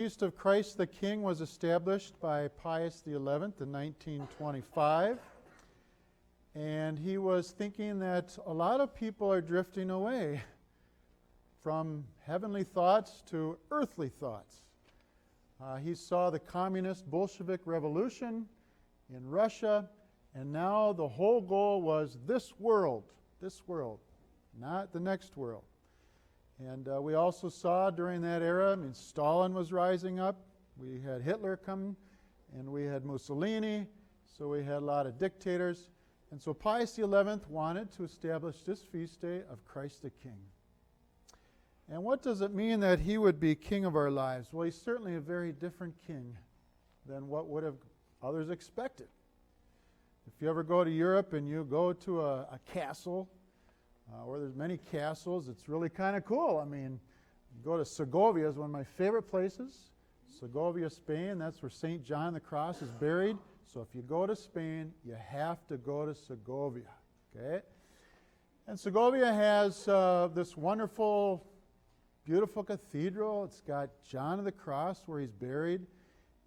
Feast of Christ the King was established by Pius XI in 1925. And he was thinking that a lot of people are drifting away from heavenly thoughts to earthly thoughts. He saw the communist Bolshevik revolution in Russia, and now the whole goal was this world, not the next world. And we also saw during that era, Stalin was rising up. We had Hitler come, and we had Mussolini, so we had a lot of dictators. And so Pius XI wanted to establish this feast day of Christ the King. And what does it mean that he would be king of our lives? Well, he's certainly a very different king than what would have others expected. If you ever go to Europe and you go to a castle, where there's many castles, it's really kind of cool. Go to Segovia is one of my favorite places. Segovia, Spain, that's where St. John the Cross is buried. So if you go to Spain, you have to go to Segovia. Okay? And Segovia has this wonderful, beautiful cathedral. It's got John of the Cross where he's buried,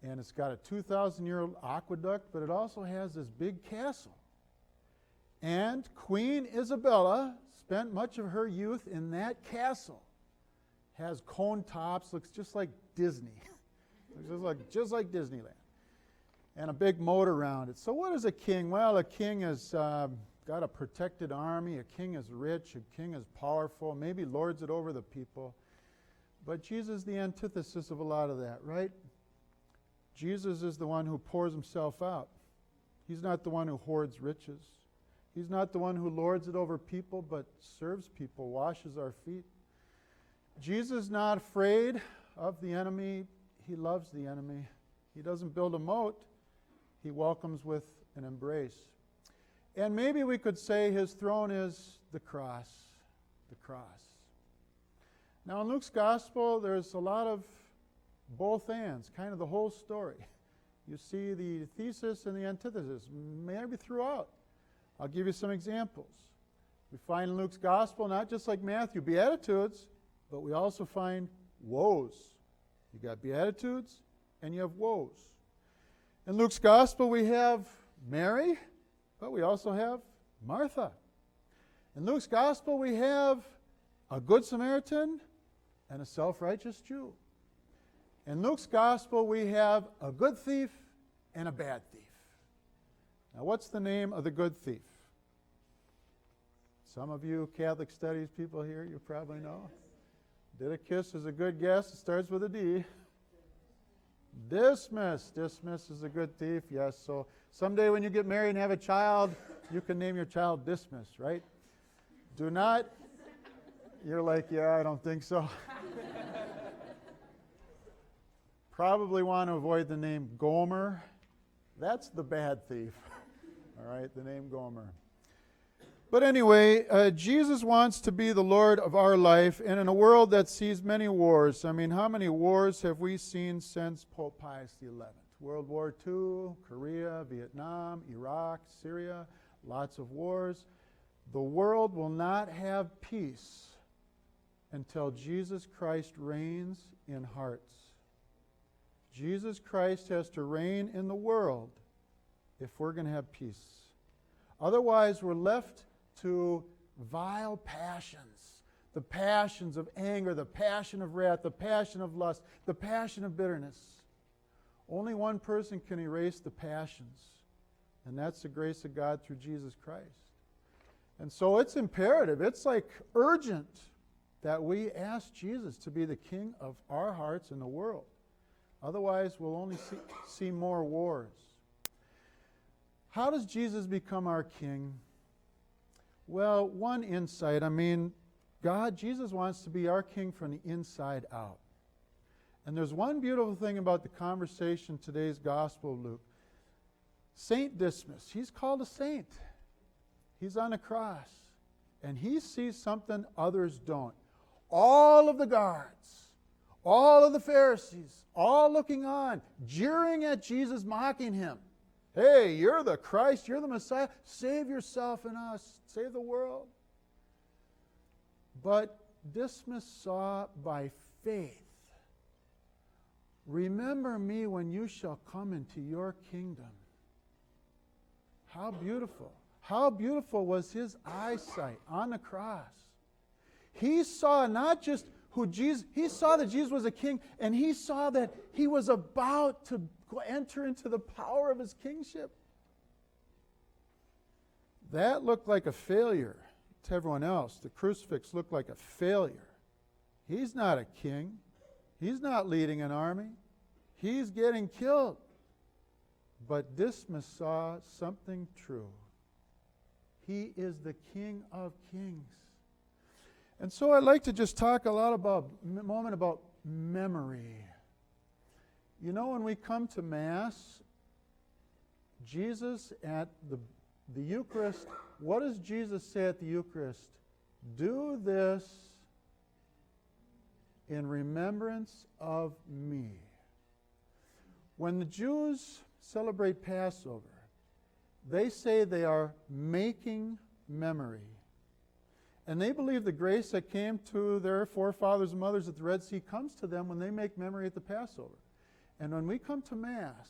and it's got a 2,000-year-old aqueduct, but it also has this big castle. And Queen Isabella spent much of her youth in that castle. Has cone tops, looks just like Disney. just like Disneyland. And a big moat around it. So what is a king? Well, a king has got a protected army. A king is rich. A king is powerful. Maybe lords it over the people. But Jesus is the antithesis of a lot of that, right? Jesus is the one who pours himself out. He's not the one who hoards riches. He's not the one who lords it over people, but serves people, washes our feet. Jesus is not afraid of the enemy. He loves the enemy. He doesn't build a moat. He welcomes with an embrace. And maybe we could say his throne is the cross. The cross. Now in Luke's gospel, there's a lot of both ands, kind of the whole story. You see the thesis and the antithesis, maybe throughout. I'll give you some examples. We find in Luke's gospel, not just like Matthew, Beatitudes, but we also find woes. You got Beatitudes and you have woes. In Luke's gospel, we have Mary, but we also have Martha. In Luke's gospel, we have a good Samaritan and a self-righteous Jew. In Luke's gospel, we have a good thief and a bad thief. Now, what's the name of the good thief? Some of you Catholic studies people here, you probably know. Didacus is a good guess. It starts with a D. Dismas. Dismas is a good thief, yes. So someday when you get married and have a child, you can name your child Dismas, right? Do not. You're like, yeah, I don't think so. Probably want to avoid the name Gomer. That's the bad thief. All right, the name Gomer. But anyway, Jesus wants to be the Lord of our life, and in a world that sees many wars. How many wars have we seen since Pope Pius XI? World War II, Korea, Vietnam, Iraq, Syria, lots of wars. The world will not have peace until Jesus Christ reigns in hearts. Jesus Christ has to reign in the world if we're going to have peace. Otherwise, we're left to vile passions. The passions of anger, the passion of wrath, the passion of lust, the passion of bitterness. Only one person can erase the passions, and that's the grace of God through Jesus Christ. And so it's imperative, it's like urgent that we ask Jesus to be the king of our hearts in the world. Otherwise, we'll only see more wars. How does Jesus become our king? Well, one insight, Jesus wants to be our king from the inside out. And there's one beautiful thing about the conversation today's Gospel of Luke. Saint Dismas, he's called a saint. He's on a cross. And he sees something others don't. All of the guards, all of the Pharisees, all looking on, jeering at Jesus, mocking him. Hey, you're the Christ, you're the Messiah. Save yourself and us. Save the world. But Dismas saw by faith remember me when you shall come into your kingdom. How beautiful. How beautiful was his eyesight on the cross. He saw not just who Jesus, he saw that Jesus was a king, and he saw that he was about to enter into the power of his kingship. That looked like a failure to everyone else. The crucifix looked like a failure. He's not a king. He's not leading an army. He's getting killed. But Dismas saw something true. He is the King of Kings. And so I'd like to just talk a moment about memory. You know, when we come to Mass, Jesus at the Eucharist, what does Jesus say at the Eucharist? Do this in remembrance of me. When the Jews celebrate Passover, they say they are making memory. And they believe the grace that came to their forefathers and mothers at the Red Sea comes to them when they make memory at the Passover. And when we come to Mass,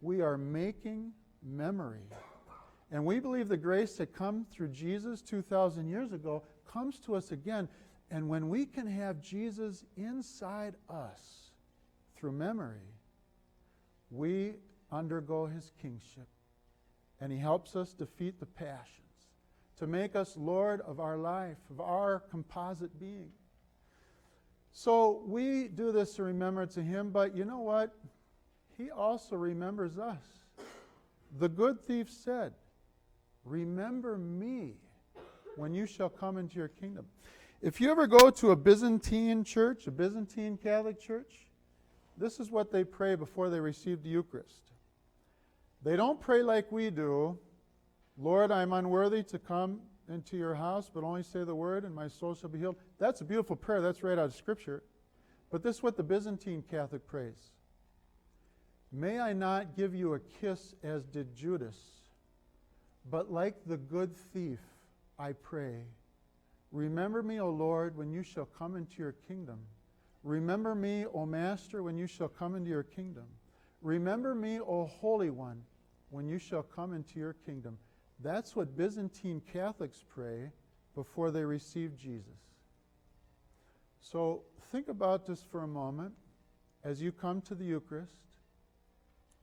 we are making memory. And we believe the grace that come through Jesus 2,000 years ago comes to us again. And when we can have Jesus inside us through memory, we undergo his kingship. And he helps us defeat the passions, to make us Lord of our life, of our composite being. So we do this in remembrance of him, but you know what? He also remembers us. The good thief said, remember me when you shall come into your kingdom. If you ever go to a Byzantine church, a Byzantine Catholic church, this is what they pray before they receive the Eucharist. They don't pray like we do, Lord, I'm unworthy to come into your house, but only say the word and my soul shall be healed. That's a beautiful prayer. That's right out of Scripture. But this is what the Byzantine Catholic prays. May I not give you a kiss as did Judas, but like the good thief, I pray, remember me, O Lord, when you shall come into your kingdom. Remember me, O Master, when you shall come into your kingdom. Remember me, O Holy One, when you shall come into your kingdom. That's what Byzantine Catholics pray before they receive Jesus. So think about this for a moment. As you come to the Eucharist,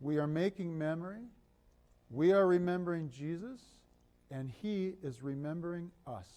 we are making memory. We are remembering Jesus, and he is remembering us.